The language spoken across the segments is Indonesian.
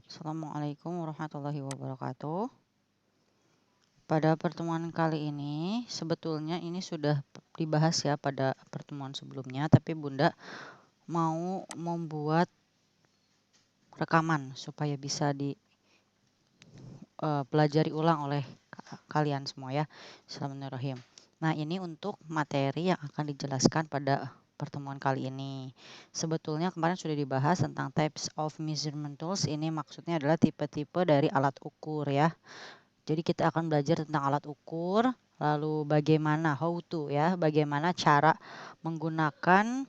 Assalamualaikum warahmatullahi wabarakatuh. Pada pertemuan kali ini, sebetulnya ini sudah dibahas ya pada pertemuan sebelumnya, tapi Bunda mau membuat rekaman supaya bisa dipelajari ulang oleh kalian semua ya. Bismillahirrahmanirrahim. Nah, ini untuk materi yang akan dijelaskan pada pertemuan kali ini. Sebetulnya kemarin sudah dibahas tentang types of measurement tools. Ini maksudnya adalah tipe-tipe dari alat ukur ya. Jadi kita akan belajar tentang alat ukur, lalu bagaimana bagaimana cara menggunakan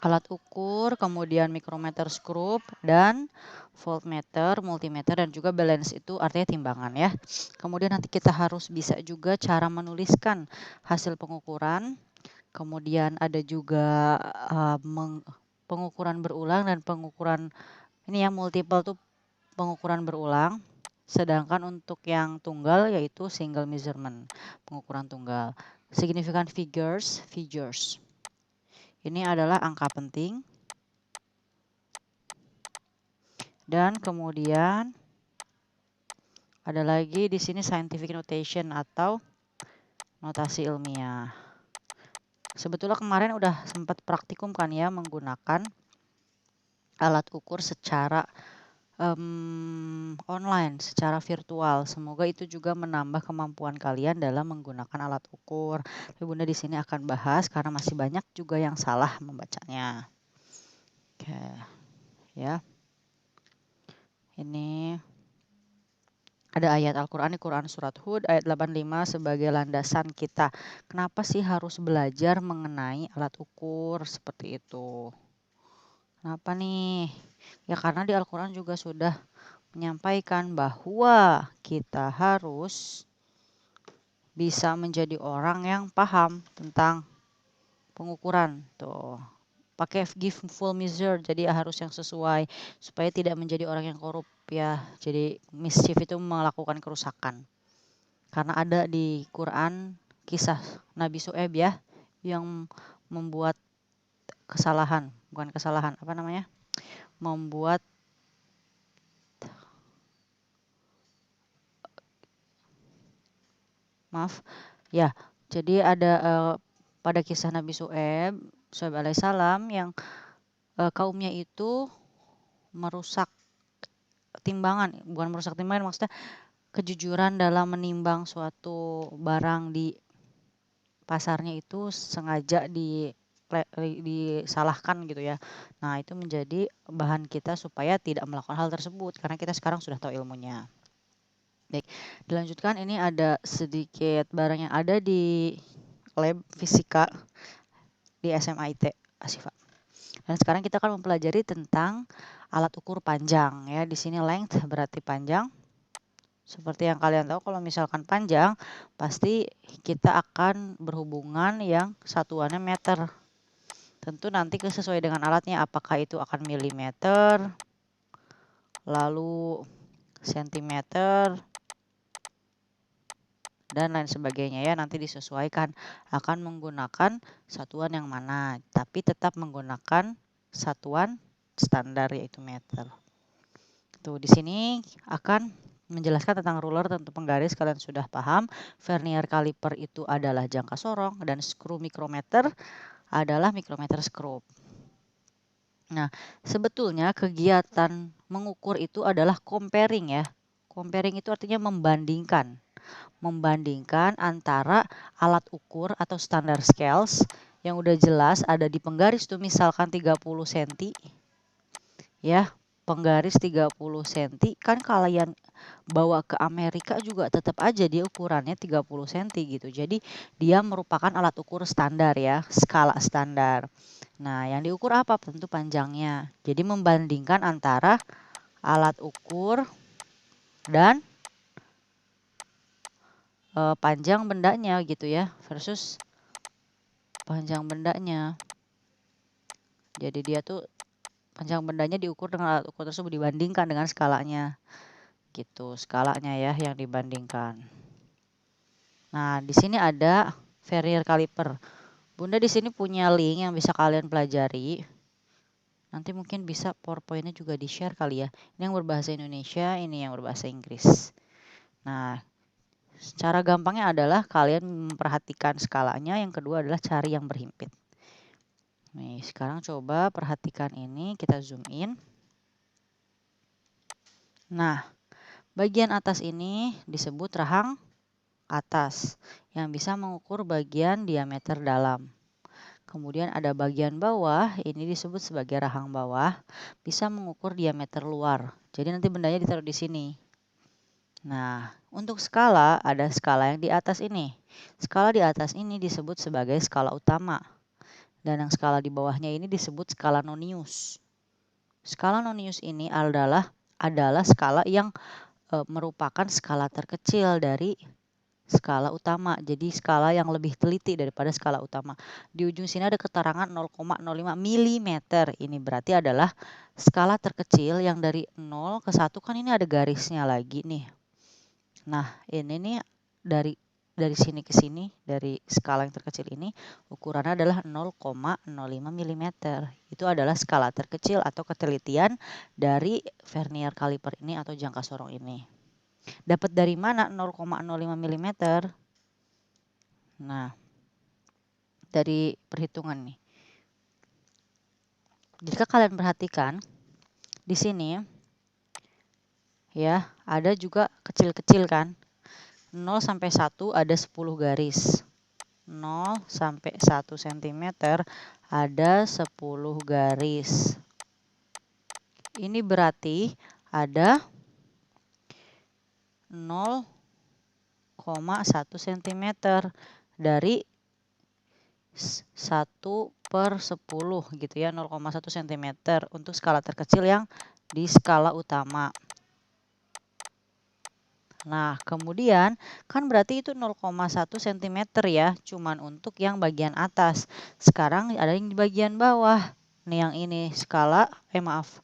alat ukur, kemudian micrometer, skrup, dan voltmeter, multimeter, dan juga balance itu artinya timbangan ya. Kemudian nanti kita harus bisa juga cara menuliskan hasil pengukuran. Kemudian ada juga pengukuran berulang dan pengukuran ini ya multiple tuh pengukuran berulang. Sedangkan untuk yang tunggal yaitu single measurement, pengukuran tunggal. Significant figures. Ini adalah angka penting. Dan kemudian ada lagi di sini scientific notation atau notasi ilmiah. Sebetulnya kemarin udah sempat praktikum kan ya menggunakan alat ukur secara online, secara virtual. Semoga itu juga menambah kemampuan kalian dalam menggunakan alat ukur. Tapi Bunda di sini akan bahas karena masih banyak juga yang salah membacanya. Oke, ya. Ini ada ayat Al-Quran di Quran Surat Hud ayat 85 sebagai landasan kita. Kenapa sih harus belajar mengenai alat ukur seperti itu? Kenapa nih? Ya karena di Al-Quran juga sudah menyampaikan bahwa kita harus bisa menjadi orang yang paham tentang pengukuran. Tuh, pakai give full measure, jadi harus yang sesuai supaya tidak menjadi orang yang korup ya. Jadi mischief itu melakukan kerusakan. Karena ada di Quran kisah Nabi Syuaib ya yang membuat kesalahan, bukan kesalahan, apa namanya? Membuat maaf ya. Jadi ada pada kisah Nabi Syuaib alaihissalam yang kaumnya itu merusak timbangan, bukan merusak timbangan, maksudnya kejujuran dalam menimbang suatu barang di pasarnya itu sengaja disalahkan gitu ya. Nah, itu menjadi bahan kita supaya tidak melakukan hal tersebut karena kita sekarang sudah tahu ilmunya. Baik, dilanjutkan ini ada sedikit barang yang ada di lab fisika di SMIT Asifa. Dan sekarang kita akan mempelajari tentang alat ukur panjang ya. Di sini length berarti panjang. Seperti yang kalian tahu kalau misalkan panjang pasti kita akan berhubungan yang satuannya meter. Tentu nanti sesuai dengan alatnya apakah itu akan milimeter, lalu sentimeter, dan lain sebagainya ya, nanti disesuaikan akan menggunakan satuan yang mana, tapi tetap menggunakan satuan standar yaitu meter. Tuh di sini akan menjelaskan tentang ruler tentu penggaris kalian sudah paham. Vernier caliper itu adalah jangka sorong dan skru mikrometer adalah mikrometer skrup. Nah, sebetulnya kegiatan mengukur itu adalah comparing ya. Comparing itu artinya membandingkan antara alat ukur atau standar scales yang udah jelas ada di penggaris tuh misalkan 30 cm ya, penggaris 30 cm kan kalian bawa ke Amerika juga tetap aja dia ukurannya 30 cm gitu. Jadi dia merupakan alat ukur standar ya, skala standar. Nah, yang diukur apa? Tentu panjangnya. Jadi membandingkan antara alat ukur dan panjang bendanya gitu ya versus panjang bendanya. Jadi dia tuh panjang bendanya diukur dengan alat ukur tersebut dibandingkan dengan skalanya. Gitu, skalanya ya yang dibandingkan. Nah, di sini ada Vernier caliper. Bunda di sini punya link yang bisa kalian pelajari. Nanti mungkin bisa PowerPoint-nya juga di-share kali ya. Ini yang berbahasa Indonesia, ini yang berbahasa Inggris. Nah, cara gampangnya adalah kalian memperhatikan skalanya, yang kedua adalah cari yang berhimpit. Nih, sekarang coba perhatikan ini, kita zoom in. Nah, bagian atas ini disebut rahang atas, yang bisa mengukur bagian diameter dalam. Kemudian ada bagian bawah, ini disebut sebagai rahang bawah, bisa mengukur diameter luar. Jadi nanti bendanya ditaruh di sini. Nah, untuk skala, ada skala yang di atas ini. Skala di atas ini disebut sebagai skala utama. Dan yang skala di bawahnya ini disebut skala nonius. Skala nonius ini adalah skala yang merupakan skala terkecil dari skala utama. Jadi skala yang lebih teliti daripada skala utama. Di ujung sini ada keterangan 0,05 mm. Ini berarti adalah skala terkecil yang dari 0 ke 1, kan ini ada garisnya lagi nih. Nah, ini nih dari sini ke sini, dari skala yang terkecil ini ukurannya adalah 0,05 mm. Itu adalah skala terkecil atau ketelitian dari vernier kaliper ini atau jangka sorong ini. Dapat dari mana 0,05 mm? Nah, dari perhitungan nih. Jika kalian perhatikan di sini ya, ada juga kecil-kecil kan. 0 sampai 1 ada 10 garis. 0 sampai 1 cm ada 10 garis. Ini berarti ada 0,1 cm dari 1/10 gitu ya, 0,1 cm untuk skala terkecil yang di skala utama. Nah, kemudian kan berarti itu 0,1 cm ya, cuman untuk yang bagian atas. Sekarang ada yang di bagian bawah. Nih yang ini skala, maaf.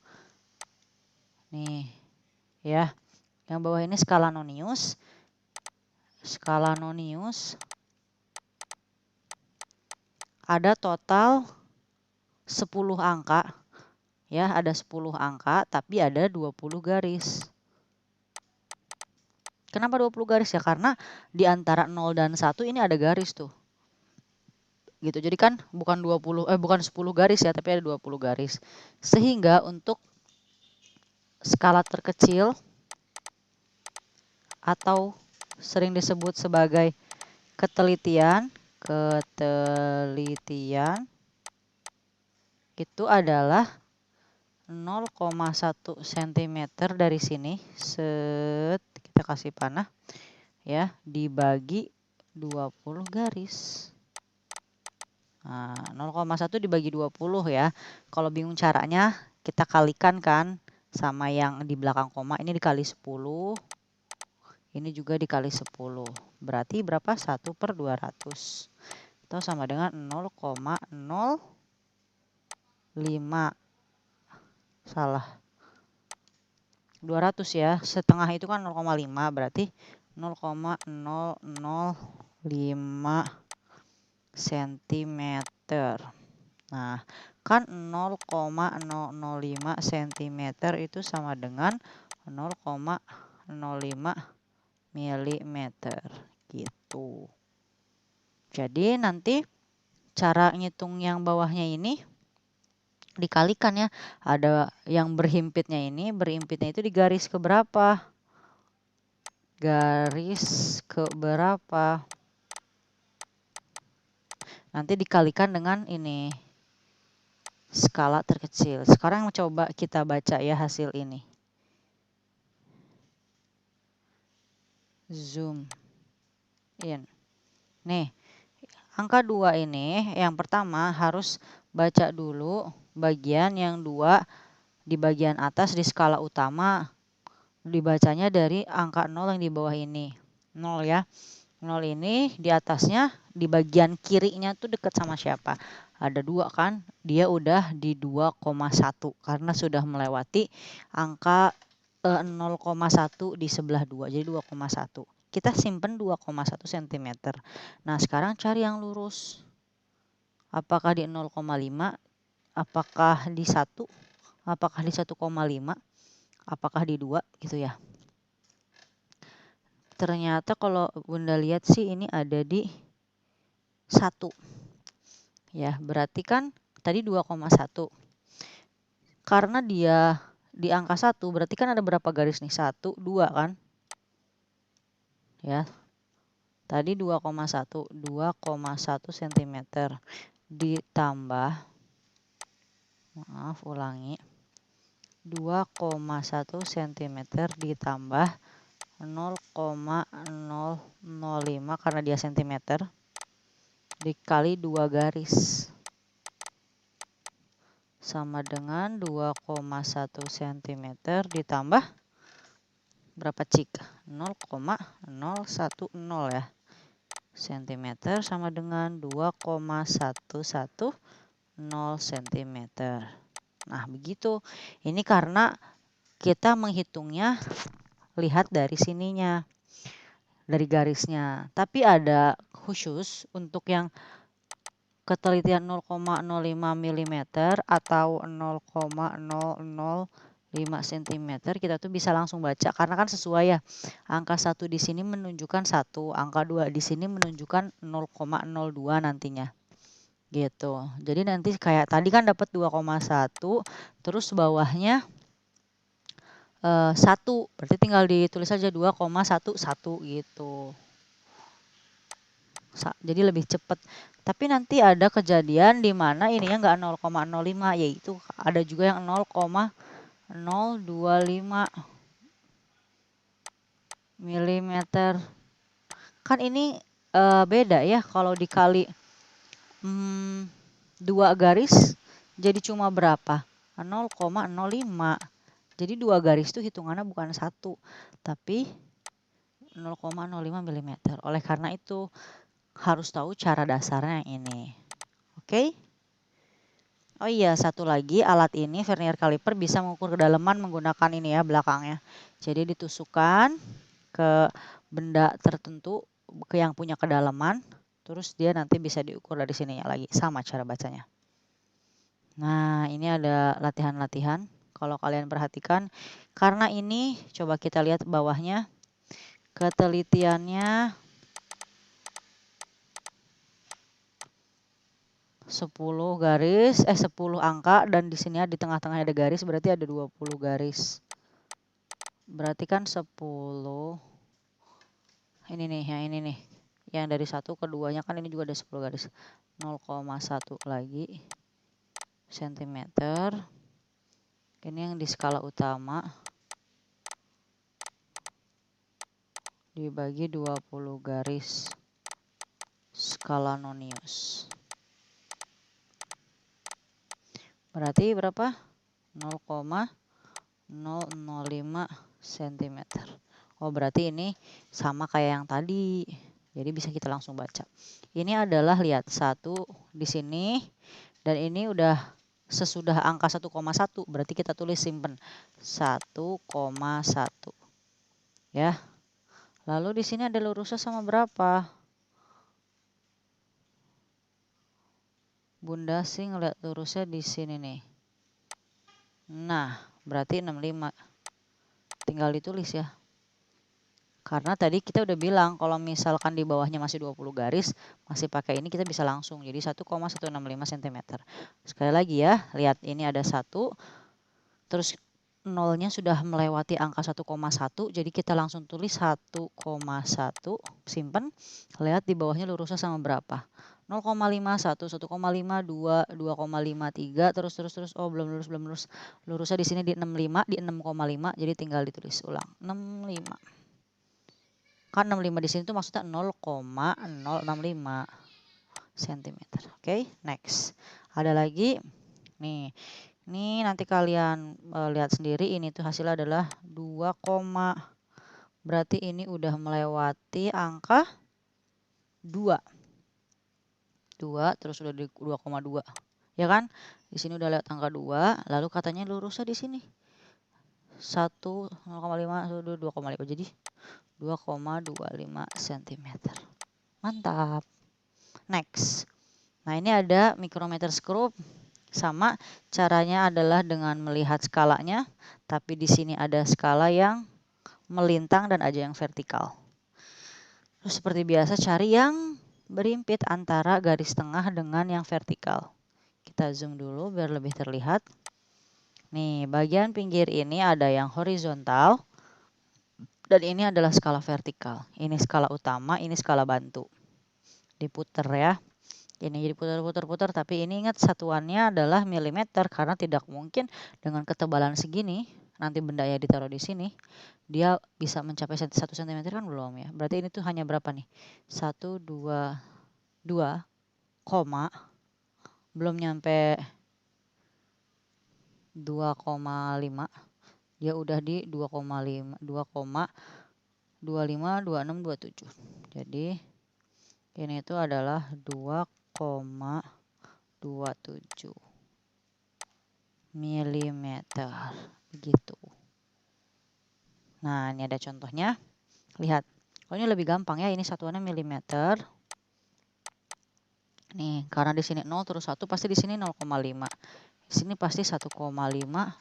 Nih, ya. Yang bawah ini skala nonius. Skala nonius ada total 10 angka. Ya, ada 10 angka, tapi ada 20 garis. Kenapa 20 garis ya? Karena di antara 0 dan 1 ini ada garis tuh. Gitu. Jadi kan bukan 10 garis ya, tapi ada 20 garis. Sehingga untuk skala terkecil atau sering disebut sebagai ketelitian itu adalah 0,1 cm dari sini, kita kasih panah ya, dibagi 20 garis. Nah, 0,1 dibagi 20 ya. Kalau bingung caranya, kita kalikan kan sama yang di belakang koma, ini dikali 10. Ini juga dikali 10. Berarti berapa? 1/200. Itu sama dengan 0,05. Salah. 200 ya. Setengah itu kan 0,5. Berarti 0,005 cm. Nah, kan 0,005 cm itu sama dengan 0,05 mm gitu. Jadi nanti cara ngitung yang bawahnya ini dikalikan ya. Ada yang berhimpitnya ini, berhimpitnya itu di garis keberapa? Garis keberapa? Nanti dikalikan dengan ini, skala terkecil. Sekarang coba kita baca ya hasil ini. Zoom in. Nih, angka 2 ini yang pertama harus baca dulu bagian yang 2 di bagian atas di skala utama. Dibacanya dari angka 0 yang di bawah ini. 0 ya. 0 ini di atasnya di bagian kirinya tuh dekat sama siapa? Ada 2 kan? Dia udah di 2,1 karena sudah melewati angka 0,1 di sebelah 2. Jadi 2,1. Kita simpen 2,1 cm. Nah, sekarang cari yang lurus. Apakah di 0,5 apakah di 1, apakah di 1,5, apakah di 2 gitu ya. Ternyata kalau Bunda lihat sih ini ada di 1. Ya, berarti kan tadi 2,1. Karena dia di angka 1, berarti kan ada berapa garis nih? 1, 2 kan? Ya. Tadi 2,1 cm ditambah, maaf ulangi, 2,1 cm ditambah 0,005 karena dia cm dikali 2 garis sama dengan 2,1 cm ditambah berapa cik? 0,010 ya. cm sama dengan 2,110 cm. Nah, begitu. Ini karena kita menghitungnya lihat dari sininya, dari garisnya. Tapi ada khusus untuk yang ketelitian 0,05 mm atau 0,005 cm, kita tuh bisa langsung baca karena kan sesuai ya. Angka 1 di sini menunjukkan 1, angka 2 di sini menunjukkan 0,02 nantinya. Gitu. Jadi nanti kayak tadi kan dapat 2,1, terus bawahnya 1, berarti tinggal ditulis saja 2,11 gitu. Jadi lebih cepat. Tapi nanti ada kejadian di mana ininya nggak 0,05, yaitu ada juga yang 0,025 mm. Kan ini beda ya, kalau dikali 2 garis jadi cuma berapa? 0,05. Jadi 2 garis itu hitungannya bukan 1, tapi 0,05 mm. Oleh karena itu harus tahu cara dasarnya yang ini. Oke? Oh iya, satu lagi, alat ini vernier caliper bisa mengukur kedalaman menggunakan ini ya belakangnya. Jadi ditusukkan ke benda tertentu yang punya kedalaman, terus dia nanti bisa diukur dari sininya lagi, sama cara bacanya. Nah, ini ada latihan-latihan. Kalau kalian perhatikan, karena ini coba kita lihat bawahnya, ketelitiannya 10 garis, 10 angka, dan di sini di tengah-tengah ada garis, berarti ada 20 garis. Berarti kan 10, ini nih, yang ini nih. Yang dari 1 ke 2-nya kan ini juga ada 10 garis. 0,1 lagi cm. Ini yang di skala utama. Dibagi 20 garis skala nonius. Berarti berapa? 0,005 cm. Oh, berarti ini sama kayak yang tadi. Jadi bisa kita langsung baca. Ini adalah lihat 1 di sini, dan ini udah sesudah angka 1,1, berarti kita tulis simpen 1,1. Ya. Lalu di sini ada lurusnya sama berapa? Bunda sih ngeliat lurusnya di sini nih. Nah, berarti 65. Tinggal ditulis ya. Karena tadi kita udah bilang kalau misalkan di bawahnya masih 20 garis, masih pakai ini kita bisa langsung. Jadi 1,165 cm. Sekali lagi ya, lihat ini ada 1. Terus nolnya sudah melewati angka 1,1, jadi kita langsung tulis 1,1, simpen. Lihat di bawahnya lurusnya sama berapa? 0,51, 1,52, 2,53, terus. Oh, belum lurus. Lurusnya di sini di 65, di 6,5, jadi tinggal ditulis ulang. 65. Kan 65 di sini tuh maksudnya 0,065 cm. Oke, next. Ada lagi. Nih. Ini nanti kalian lihat sendiri, ini tuh hasilnya adalah 2, berarti ini udah melewati angka 2. 2 terus udah di 2,2. Ya kan? Di sini udah lihat angka 2, lalu katanya lurusnya di sini. 1, 0,5, 2,5. Jadi 2,25 cm. Mantap. Next. Nah, ini ada micrometer screw Sama caranya adalah dengan melihat skalanya, tapi di sini ada skala yang melintang dan ada yang vertikal. Terus seperti biasa cari yang berimpit antara garis tengah dengan yang vertikal. Kita zoom dulu biar lebih terlihat. Nih, bagian pinggir ini ada yang horizontal dan ini adalah skala vertikal. Ini skala utama, ini skala bantu. Diputer ya. Ini jadi putar-putar-putar, tapi ini ingat satuannya adalah milimeter karena tidak mungkin dengan ketebalan segini nanti bendanya ditaruh di sini dia bisa mencapai 1 cm kan belum ya. Berarti ini tuh hanya berapa nih? 1 2 2, belum nyampe 2,5. Dia udah di 2,5, 2,25, 26, 27. Jadi ini itu adalah 2,27 milimeter begitu. Nah, ini ada contohnya. Lihat. Oh, ini lebih gampang ya. Ini satuannya milimeter. Nih, karena di sini 0 terus 1 pasti di sini 0,5. Di sini pasti 1,5,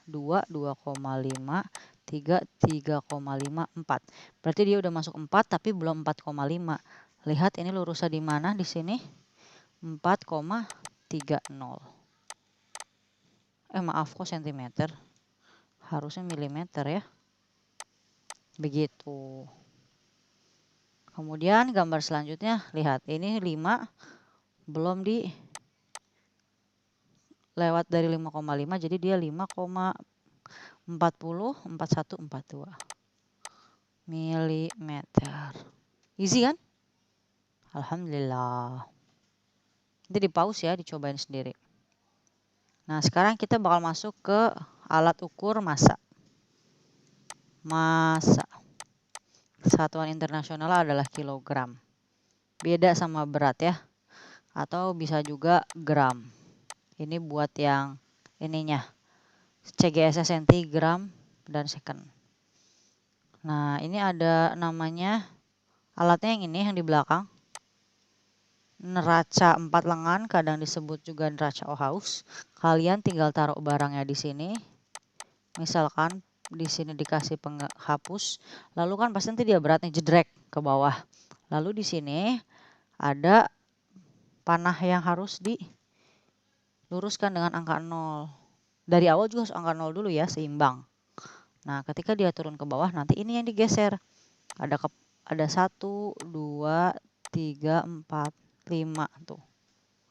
2, 2,5, 3, 3,5, 4. Berarti dia udah masuk 4 tapi belum 4,5. Lihat ini lurusnya di mana di sini? 4,30. Maaf kok sentimeter. Harusnya milimeter ya. Begitu. Kemudian gambar selanjutnya, lihat ini 5 belum di lewat dari 5,5 jadi dia 5,40, 41, 42 milimeter. Easy kan? Alhamdulillah. Nanti di pause ya, dicobain sendiri. Nah, sekarang kita bakal masuk ke alat ukur massa. Massa. Satuan internasional adalah kilogram. Beda sama berat ya. Atau bisa juga gram. Ini buat yang ininya. CGS cm, gram, dan second. Nah, ini ada namanya alatnya yang ini yang di belakang. Neraca 4 lengan, kadang disebut juga neraca Ohaus. Kalian tinggal taruh barangnya di sini. Misalkan di sini dikasih penghapus, lalu kan pasti nanti dia berat nih, jedrek ke bawah. Lalu di sini ada panah yang harus diluruskan dengan angka 0. Dari awal juga harus angka 0 dulu ya, seimbang. Nah, ketika dia turun ke bawah, nanti ini yang digeser. Ada 1, 2, 3, 4, 5 tuh.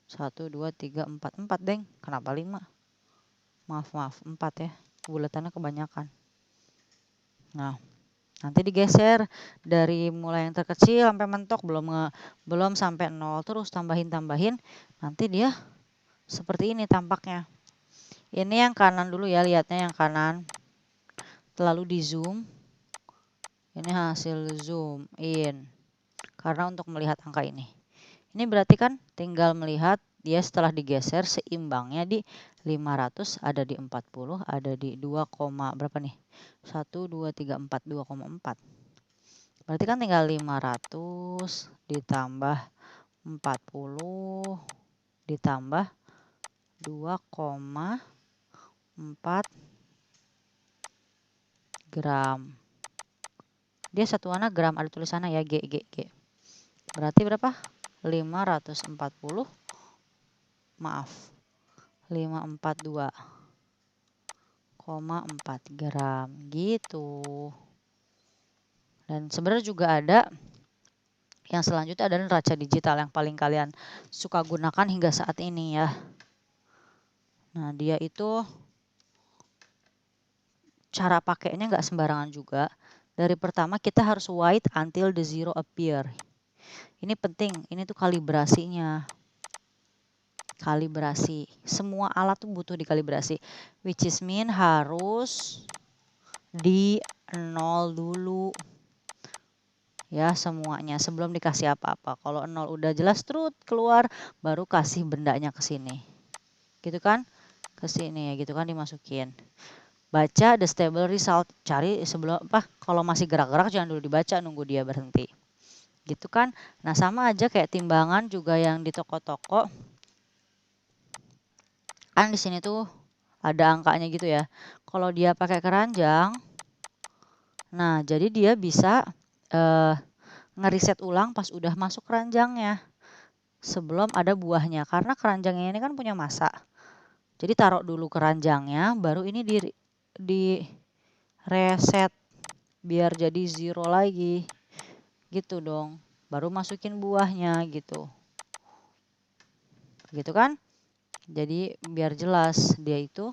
1, 2, 3, 4. 4, deng. Kenapa 5? Maaf, 4 ya. Bulatannya kebanyakan. Nah, nanti digeser dari mulai yang terkecil sampai mentok, belum sampai 0. Terus tambahin. Nanti dia seperti ini tampaknya. Ini yang kanan dulu ya, lihatnya yang kanan. Lalu di zoom. Ini hasil zoom in. Karena untuk melihat angka ini. Ini berarti kan tinggal melihat dia setelah digeser seimbangnya di 500, ada di 40, ada di 2, berapa nih? 1, 2, 3, 4, 2,4. Berarti kan tinggal 500 ditambah 40 ditambah 2,4 gram. Dia satuannya gram, ada tulisannya ya G. Berarti berapa? 542 542,4 gram gitu. Dan sebenarnya juga ada yang selanjutnya adalah neraca digital yang paling kalian suka gunakan hingga saat ini ya. Nah, dia itu cara pakainya nggak sembarangan juga. Dari pertama kita harus wait until the zero appear. Ini penting, ini tuh kalibrasinya. Kalibrasi. Semua alat tuh butuh dikalibrasi. Which is mean harus di 0 dulu. Ya, semuanya sebelum dikasih apa-apa. Kalau 0 udah jelas trut keluar, baru kasih bendanya ke sini. Gitu kan? Ke sini ya, gitu kan dimasukin. Baca the stable result, cari sebelum kalau masih gerak-gerak jangan dulu dibaca, nunggu dia berhenti. Gitu kan? Nah, sama aja kayak timbangan juga yang di toko-toko. Kan di sini tuh ada angkanya gitu ya. Kalau dia pakai keranjang, nah jadi dia bisa ngeriset ulang pas udah masuk keranjangnya sebelum ada buahnya. Karena keranjangnya ini kan punya massa. Jadi taruh dulu keranjangnya, baru ini di reset biar jadi 0 lagi. Gitu dong. Baru masukin buahnya gitu. Gitu kan? Jadi biar jelas dia itu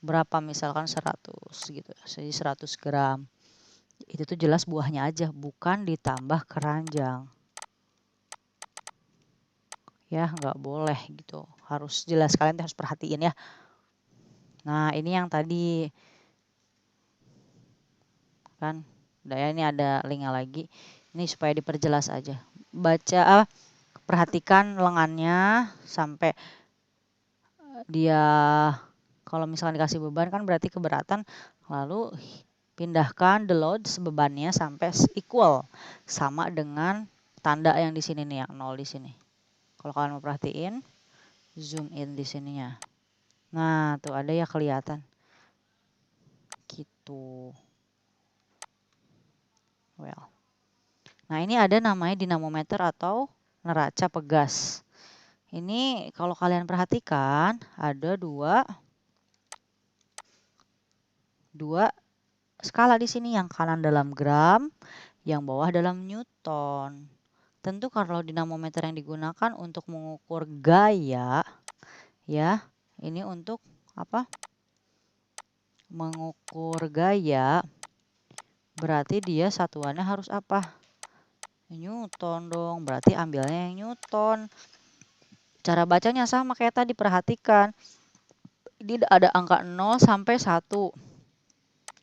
berapa, misalkan 100 gitu. Jadi 100 gram. Itu tuh jelas buahnya aja, bukan ditambah keranjang. Ya, nggak boleh gitu. Harus jelas, kalian harus perhatiin ya. Nah, ini yang tadi kan. Udah ya, ini ada linknya lagi. Ini supaya diperjelas aja. Baca, perhatikan lengannya sampai dia, kalau misalkan dikasih beban kan berarti keberatan, lalu pindahkan the load bebannya sampai equal sama dengan tanda yang di sini nih, yang 0 di sini. Kalau kalian mau perhatiin, zoom in di sininya. Nah, tuh ada ya kelihatan. Gitu. Well. Nah, ini ada namanya dinamometer atau neraca pegas. Ini kalau kalian perhatikan ada dua skala di sini, yang kanan dalam gram, yang bawah dalam newton. Tentu kalau dinamometer yang digunakan untuk mengukur gaya, ya, ini untuk apa? Mengukur gaya, berarti dia satuannya harus apa? Newton dong, berarti ambilnya yang newton. Cara bacanya sama kayak tadi, perhatikan. Ini ada angka 0 sampai 1.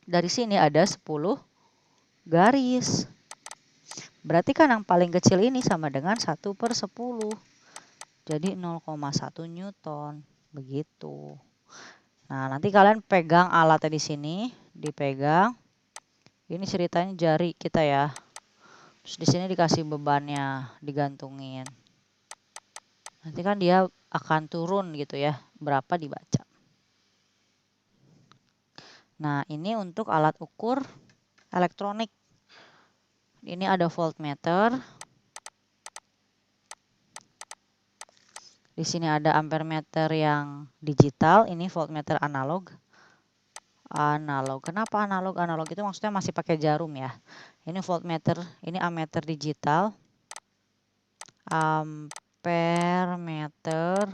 Dari sini ada 10 garis. Berarti kan yang paling kecil ini sama dengan 1/10. Jadi 0,1 newton. Begitu. Nah, nanti kalian pegang alatnya di sini, dipegang. Ini ceritanya jari kita ya. Terus di sini dikasih bebannya, digantungin. Nanti kan dia akan turun gitu ya, berapa dibaca. Nah, ini untuk alat ukur elektronik. Ini ada voltmeter. Di sini ada ampermeter yang digital, ini voltmeter analog. Analog. Kenapa analog? Analog itu maksudnya masih pakai jarum ya. Ini voltmeter, ini ammeter digital. Ampermeter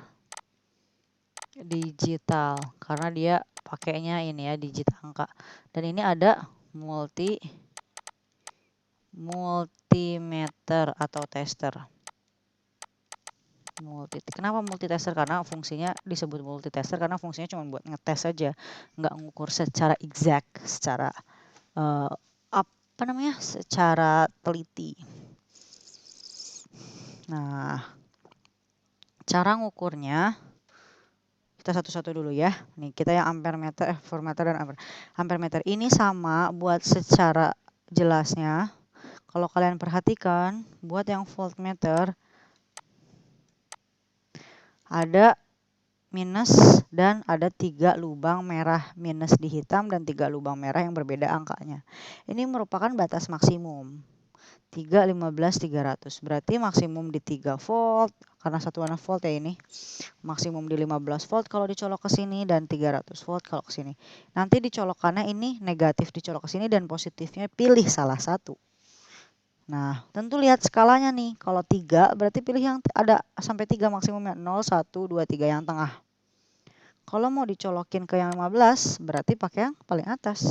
digital karena dia pakainya ini ya, digit angka. Dan ini ada multimeter atau tester. Kenapa multitester? Karena fungsinya disebut multitester karena fungsinya cuma buat ngetes saja, nggak ngukur secara exact, secara secara teliti. Nah, cara ngukurnya kita satu-satu dulu ya. Nih, kita yang ampermeter, voltmeter dan ampermeter ini sama buat secara jelasnya. Kalau kalian perhatikan, buat yang voltmeter ada minus dan ada 3 lubang merah, minus di hitam dan 3 lubang merah yang berbeda angkanya. Ini merupakan batas maksimum. 3, 15, 300. Berarti maksimum di 3 volt, karena satuannya volt ya ini. Maksimum di 15 volt kalau dicolok ke sini dan 300 volt kalau ke sini. Nanti dicolokannya ini negatif dicolok ke sini dan positifnya pilih salah satu. Nah, tentu lihat skalanya nih. Kalau 3 berarti pilih yang ada sampai 3 maksimumnya, 0, 1, 2, 3 yang tengah. Kalau mau dicolokin ke yang 15 berarti pakai yang paling atas.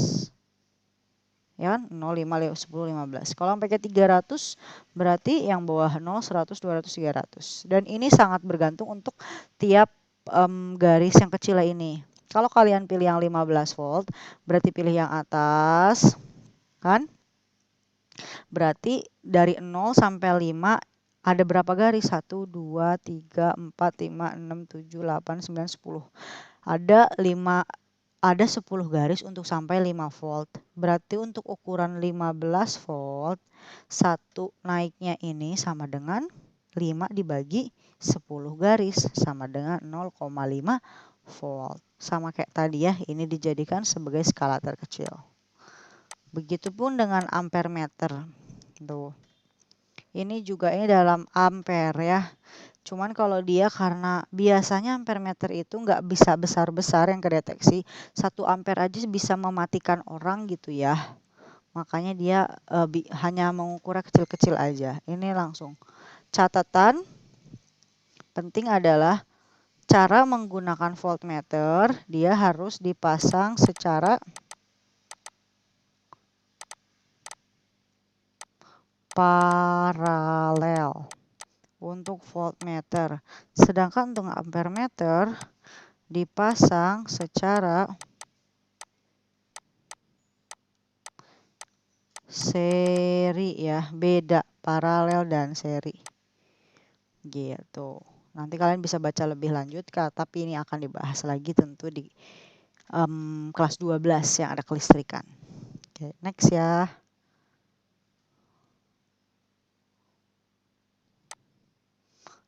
Ya kan? 0, 5, 10, 15. Kalau sampai ke 300 berarti yang bawah 0, 100, 200, 300. Dan ini sangat bergantung untuk tiap garis yang kecil ini. Kalau kalian pilih yang 15 volt berarti pilih yang atas. Kan? Berarti dari 0 sampai 5 ada berapa garis? 1, 2, 3, 4, 5, 6, 7, 8, 9, 10. Ada 10 garis untuk sampai 5 volt. Berarti untuk ukuran 15 volt, 1 naiknya ini sama dengan 5 dibagi 10 garis sama dengan 0,5 volt. Sama kayak tadi ya, ini dijadikan sebagai skala terkecil. Begitupun dengan ampere meter. Tuh. Ini juga ini dalam ampere ya. Cuman kalau dia karena biasanya ampere meter itu nggak bisa besar-besar yang kedeteksi. 1 ampere aja bisa mematikan orang gitu ya. Makanya dia hanya mengukurnya kecil-kecil aja. Ini langsung. Catatan penting adalah cara menggunakan voltmeter, dia harus dipasang secara paralel untuk voltmeter. Sedangkan untuk ampere meter dipasang secara seri ya, beda paralel dan seri. Gitu. Nanti kalian bisa baca lebih lanjut, tapi ini akan dibahas lagi tentu di kelas 12 yang ada kelistrikan. Oke, next ya.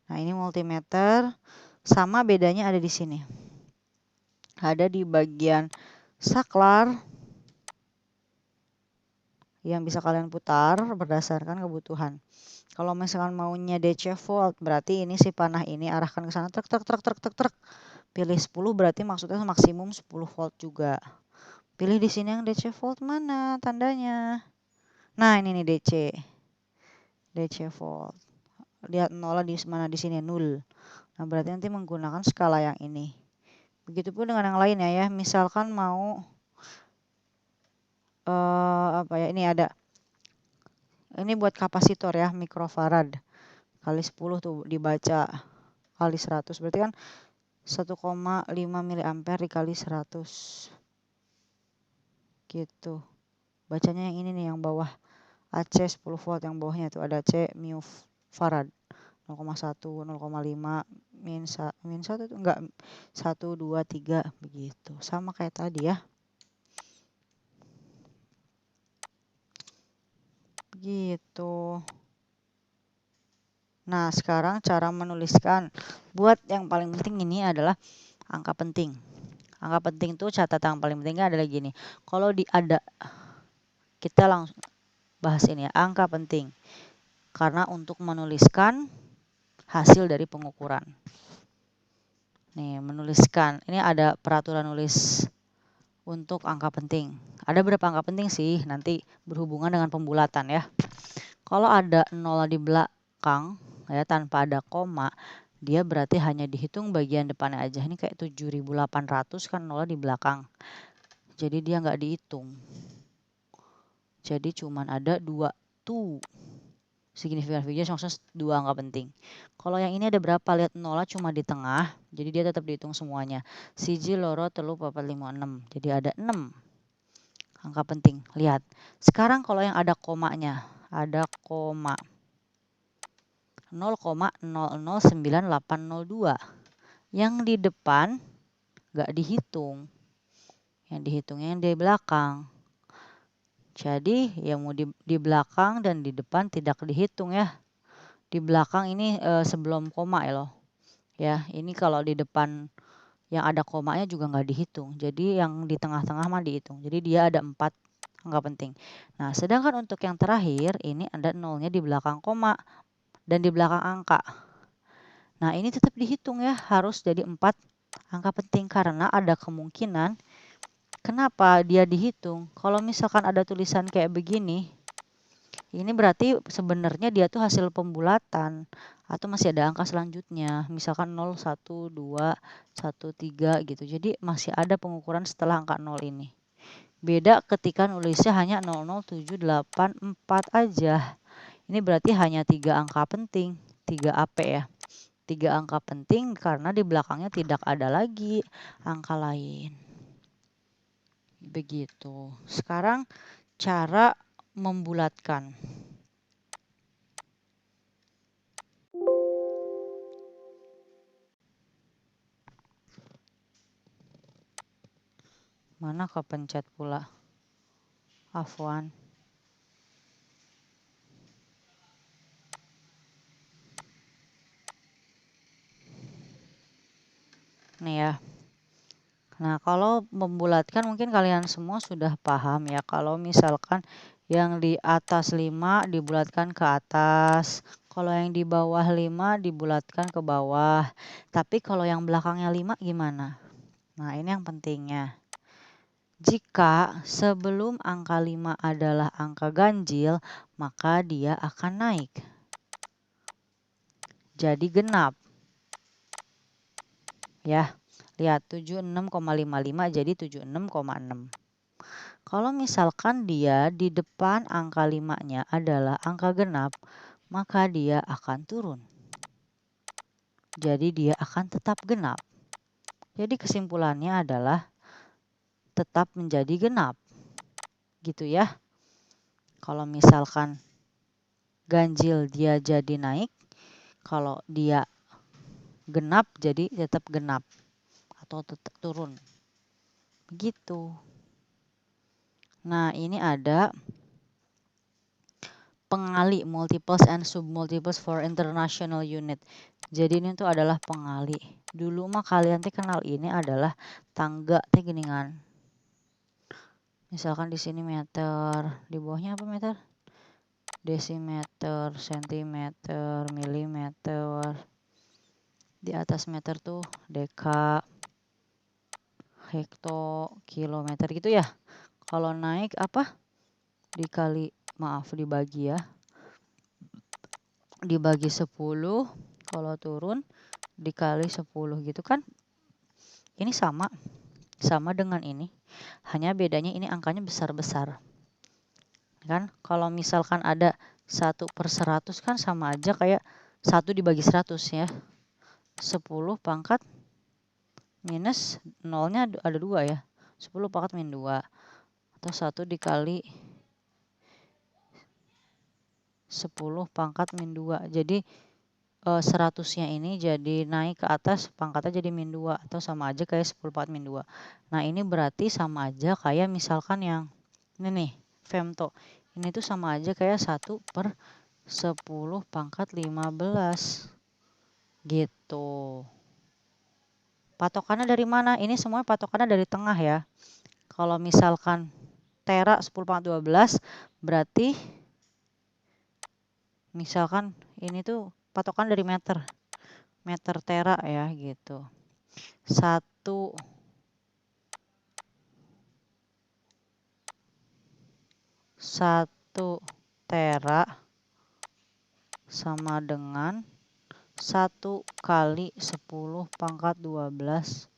Nah, ini multimeter, sama bedanya ada di sini. Ada di bagian saklar yang bisa kalian putar berdasarkan kebutuhan. Kalau misalkan maunya DC volt, berarti ini si panah ini arahkan ke sana, truk. Pilih 10 berarti maksudnya maksimum 10 volt juga. Pilih di sini yang DC volt mana tandanya. Nah, ini nih DC volt. Lihat nolnya di mana, di sini 0. Nah, berarti nanti menggunakan skala yang ini. Begitupun dengan yang lainnya ya. Misalkan mau apa ya? Ini ada. Ini buat kapasitor ya, mikrofarad. Kali 10 tuh dibaca kali 100. Berarti kan 1,5 miliampere dikali 100. Gitu. Bacanya yang ini nih, yang bawah. AC 10 volt, yang bawahnya tuh ada C mu farad. 0,1, 0,5, min 1 tuh enggak, 1, 2, 3 begitu. Sama kayak tadi ya. Begitu. Nah, sekarang cara menuliskan. Buat yang paling penting ini adalah angka penting. Angka penting tuh catatan yang paling pentingnya adalah gini. Kalau kita langsung bahas ini ya, angka penting. Karena untuk menuliskan hasil dari pengukuran. Nih, menuliskan. Ini ada peraturan nulis untuk angka penting. Ada berapa angka penting sih? Nanti berhubungan dengan pembulatan ya. Kalau ada 0 di belakang ya tanpa ada koma, dia berarti hanya dihitung bagian depannya aja. Ini kayak 7.800 kan 0 di belakang. Jadi dia nggak dihitung. Jadi cuman ada 2 tuh. Signifikan figures maksudnya 2 angka penting. Kalau yang ini ada berapa? Lihat 0 cuma di tengah, jadi dia tetap dihitung semuanya. Siji, loro, telu, papat, lima, 6. Jadi ada 6 angka penting. Lihat. Sekarang kalau yang ada komanya, ada koma 0,009802. Yang di depan nggak dihitung. Yang dihitungnya yang di belakang. Jadi yang mau di belakang dan di depan tidak dihitung ya. Di belakang ini sebelum koma ya loh. Ya, ini kalau di depan yang ada komanya juga nggak dihitung. Jadi yang di tengah-tengah mah dihitung. Jadi dia ada 4 angka penting. Nah, sedangkan untuk yang terakhir ini ada nolnya di belakang koma dan di belakang angka. Nah, ini tetap dihitung ya, harus jadi 4 angka penting karena ada kemungkinan. Kenapa dia dihitung? Kalau misalkan ada tulisan kayak begini, ini berarti sebenarnya dia tuh hasil pembulatan atau masih ada angka selanjutnya. Misalkan 0, 1, 2, 1, 3 gitu. Jadi masih ada pengukuran setelah angka 0 ini. Beda ketika nulisnya hanya 00784 aja. Ini berarti hanya 3 angka penting, 3 AP ya. 3 angka penting karena di belakangnya tidak ada lagi angka lain. Begitu. Sekarang cara membulatkan. Mana kepencet pula? Afwan. Nih ya. Nah, kalau membulatkan mungkin kalian semua sudah paham ya. Kalau misalkan yang di atas 5 dibulatkan ke atas. Kalau yang di bawah 5 dibulatkan ke bawah. Tapi kalau yang belakangnya 5 gimana? Nah, ini yang pentingnya. Jika sebelum angka 5 adalah angka ganjil, maka dia akan naik. Jadi genap. Ya, lihat 76,55 jadi 76,6. Kalau misalkan dia di depan angka 5-nya adalah angka genap, maka dia akan turun. Jadi dia akan tetap genap. Jadi kesimpulannya adalah tetap menjadi genap. Gitu ya. Kalau misalkan ganjil dia jadi naik, kalau dia genap jadi tetap genap atau tetap turun. Begitu. Nah, ini ada pengali multiples and submultiples for international unit. Jadi ini tuh adalah pengali. Dulu mah kalian teh kenal ini adalah tangga teh geningan. Misalkan di sini meter, di bawahnya apa meter? Desimeter, sentimeter, milimeter. Di atas meter tuh deka, hekto, kilometer gitu ya. Kalau naik apa? Dibagi ya. Dibagi 10, kalau turun dikali 10 gitu kan. Ini sama dengan ini. Hanya bedanya ini angkanya besar-besar. Kan kalau misalkan ada 1/100 kan sama aja kayak 1 dibagi 100 ya. 10 pangkat minus 0-nya ada 2 ya. 10 pangkat min 2. Atau 1 dikali 10 pangkat min 2. Jadi 100-nya ini jadi naik ke atas, pangkatnya jadi min 2 atau sama aja kayak 10 pangkat min 2. Nah, ini berarti sama aja kayak misalkan yang ini nih, femto. Ini tuh sama aja kayak 1/10 pangkat 15. Gitu. Patokannya dari mana? Ini semua patokannya dari tengah ya. Kalau misalkan tera 10 pangkat 12 berarti misalkan ini tuh patokan dari meter. Meter tera ya gitu. 1 tera sama dengan 1 kali 10 pangkat 12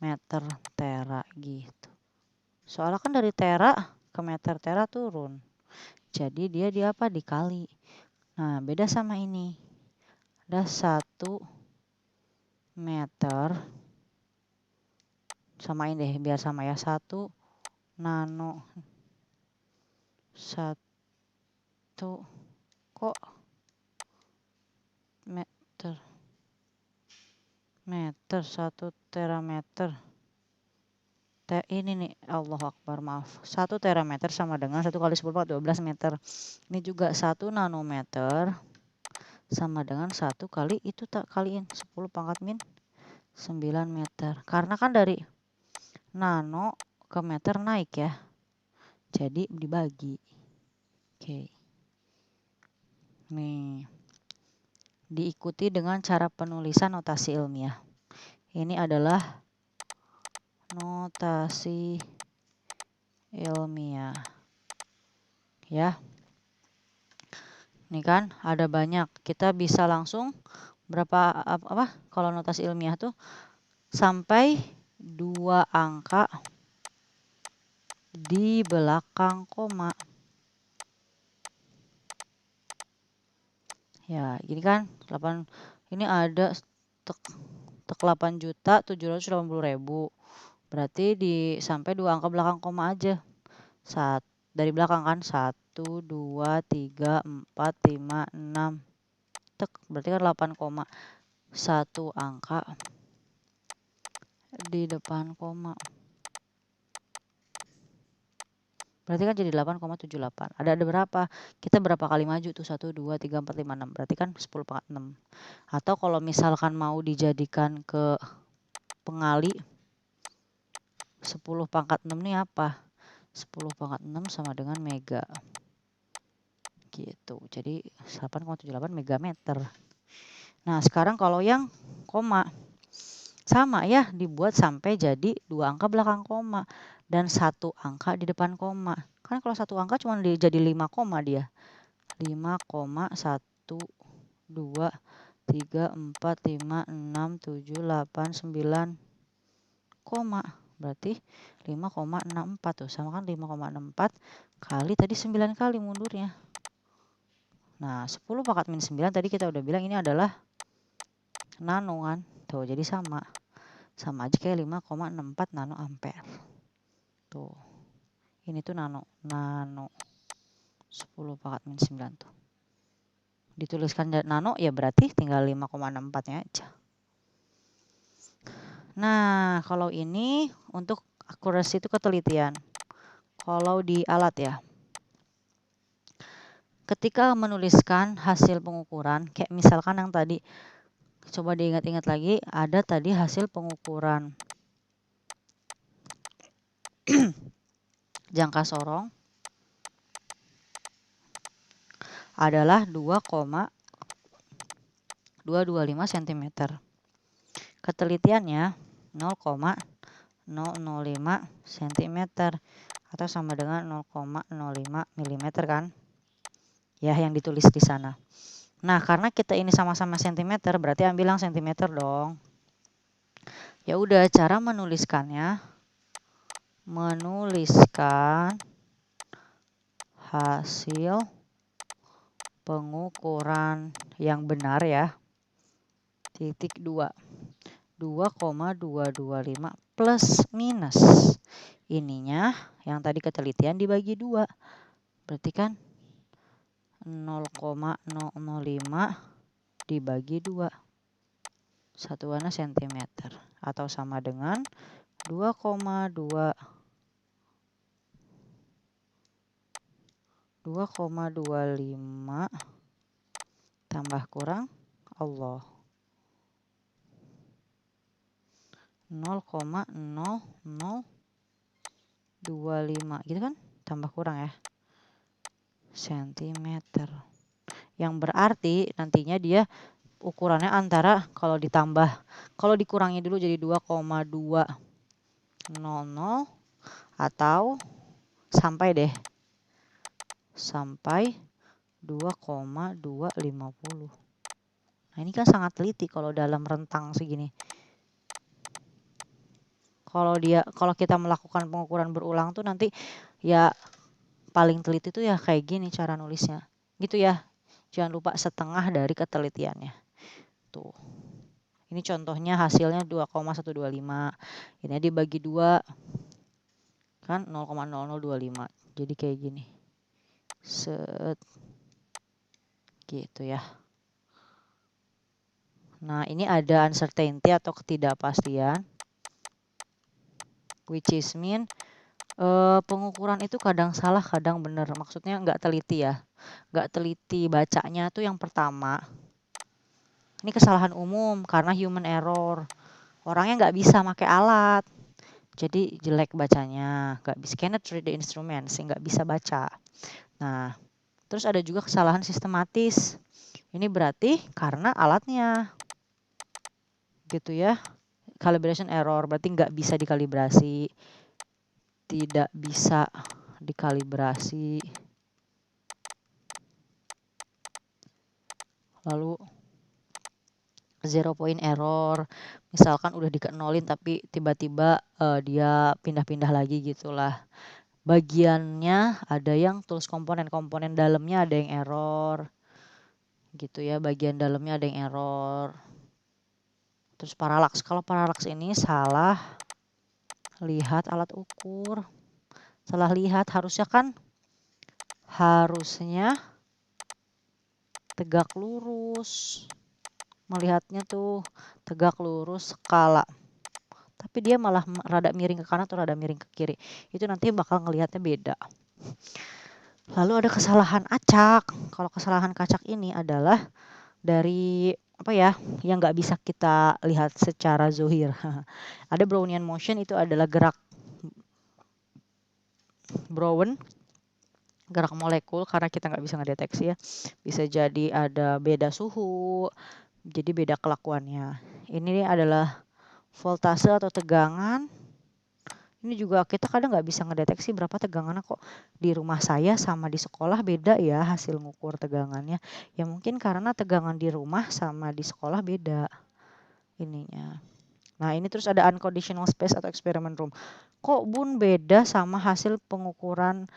meter tera gitu. Soalnya kan dari tera ke meter tera turun. Jadi dia dikali. Nah, beda sama ini. Ada 1 meter. Samain deh biar sama ya. 1 nano. 1 kok meter 1 terameter. Ini nih, Allah Akbar, maaf. 1 terameter sama dengan 1 kali 10 pangkat 12 meter. Ini juga 1 nanometer sama dengan 1 kali itu tak kaliin 10 pangkat min 9 meter. Karena kan dari nano ke meter naik ya. Jadi dibagi. Oke. Nih. Diikuti dengan cara penulisan notasi ilmiah. Ini adalah notasi ilmiah. Ya. Nih kan ada banyak. Kita bisa langsung berapa apa kalau notasi ilmiah tuh sampai 2 angka di belakang koma. Ya, gini kan 8 ini ada tek 8.780.000. Berarti sampai 2 angka belakang koma aja. Dari belakang kan 1 2 3 4 5 6. Berarti kan 8,1 angka di depan koma. Berarti kan jadi 8,78. Ada berapa? Kita berapa kali maju tuh? 1 2 3 4 5 6. Berarti kan 10 pangkat 6. Atau kalau misalkan mau dijadikan ke pengali 10 pangkat 6 ini apa? 10 pangkat 6 sama dengan mega. Gitu. Jadi 8,78 megameter. Nah, sekarang kalau yang koma, sama ya, dibuat sampai jadi 2 angka belakang koma dan 1 angka di depan koma. Kan kalau 1 angka cuma jadi 5 koma dia. 5,1, 2, 3, 4, 5, 6, 7, 8, 9, koma. Berarti 5,64 tuh. Sama kan 5,64 kali tadi 9 kali mundurnya. Nah, 10 pangkat min 9 tadi kita udah bilang ini adalah nano kan. Tuh, jadi sama. Sama aja kayak 5,64 nano ampere. Tuh. Ini tuh nano. 10 pangkat min 9 tuh. Dituliskan nano ya berarti tinggal 5,64-nya aja. Nah, kalau ini untuk akurasi itu ketelitian. Kalau di alat ya. Ketika menuliskan hasil pengukuran, kayak misalkan yang tadi, coba diingat-ingat lagi, ada tadi hasil pengukuran jangka sorong adalah 2,225 cm. Ketelitiannya 0,005 cm atau sama dengan 0,05 mm kan? Ya, yang ditulis di sana. Nah, karena kita ini sama-sama cm, berarti ambil yang cm dong. Ya udah, cara menuliskannya, menuliskan hasil pengukuran yang benar ya, titik 2, 2,225 plus minus ininya yang tadi ketelitian dibagi 2, berarti kan 0,005 dibagi 2, satuannya cm, atau sama dengan 2,25 tambah kurang Allah 0,0025 gitu kan, tambah kurang ya cm, yang berarti nantinya dia ukurannya antara kalau dikurangi dulu jadi 2,200 atau sampai 2,250. Nah, ini kan sangat teliti kalau dalam rentang segini. Kalau kita melakukan pengukuran berulang tuh nanti ya paling teliti tuh ya kayak gini cara nulisnya. Gitu ya. Jangan lupa setengah dari ketelitiannya. Tuh. Ini contohnya hasilnya 2,125. Ini dibagi 2 kan 0,0025. Jadi kayak gini. Set. Gitu ya. Nah, ini ada uncertainty atau ketidakpastian. Which is mean pengukuran itu kadang salah, kadang benar. Maksudnya nggak teliti ya. Nggak teliti bacanya tuh yang pertama. Ini kesalahan umum karena human error. Orangnya nggak bisa pakai alat. Jadi jelek bacanya. Nggak bisa, cannot read the instrument, sehingga nggak bisa baca. Nah, terus ada juga kesalahan sistematis. Ini berarti karena alatnya. Gitu ya. Calibration error, berarti nggak bisa dikalibrasi. Tidak bisa dikalibrasi. Lalu zero point error, misalkan udah dikenolin tapi tiba-tiba dia pindah-pindah lagi gitulah. Bagiannya ada yang tulis komponen dalamnya ada yang error. Gitu ya, bagian dalamnya ada yang error. Terus paralaks, kalau paralaks ini salah lihat alat ukur. Salah lihat, harusnya tegak lurus. Melihatnya tuh tegak lurus skala. Tapi dia malah rada miring ke kanan atau rada miring ke kiri. Itu nanti bakal ngelihatnya beda. Lalu ada kesalahan acak. Kalau kesalahan kacak ini adalah dari apa ya, yang nggak bisa kita lihat secara zohir. Ada Brownian motion, itu adalah gerak Brown, gerak molekul, karena kita nggak bisa ngedeteksi ya. Bisa jadi ada beda suhu, jadi beda kelakuannya. Ini adalah voltase atau tegangan. Ini juga kita kadang nggak bisa ngedeteksi berapa tegangannya, kok di rumah saya sama di sekolah beda ya hasil ngukur tegangannya. Ya mungkin karena tegangan di rumah sama di sekolah beda ininya. Nah, ini terus ada unconditional space atau experiment room. Kok Bun beda sama hasil pengukuran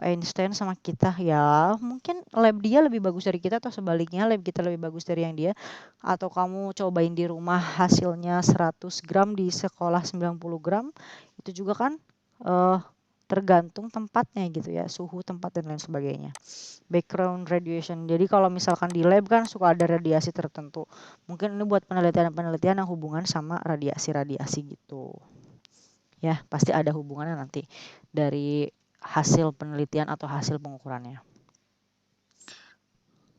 Einstein sama kita? Ya, mungkin lab dia lebih bagus dari kita, atau sebaliknya lab kita lebih bagus dari yang dia. Atau kamu cobain di rumah hasilnya 100 gram, di sekolah 90 gram. Itu juga kan eh, tergantung tempatnya gitu ya, suhu tempat dan lain sebagainya. Background radiation. Jadi kalau misalkan di lab kan suka ada radiasi tertentu. Mungkin ini buat penelitian-penelitian yang hubungan sama radiasi-radiasi gitu. Ya, pasti ada hubungannya nanti dari hasil penelitian atau hasil pengukurannya.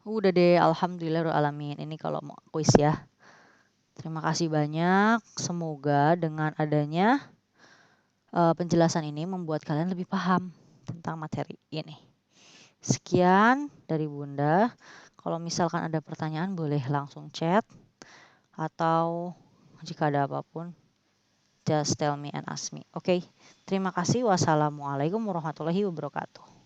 Udah deh, alhamdulillahirrahmanirrahim. Ini kalau mau kuis ya. Terima kasih banyak. Semoga dengan adanya penjelasan ini membuat kalian lebih paham tentang materi ini. Sekian dari Bunda. Kalau misalkan ada pertanyaan boleh langsung chat, atau jika ada apapun just tell me and ask me. Oke, terima kasih. Wassalamualaikum warahmatullahi wabarakatuh.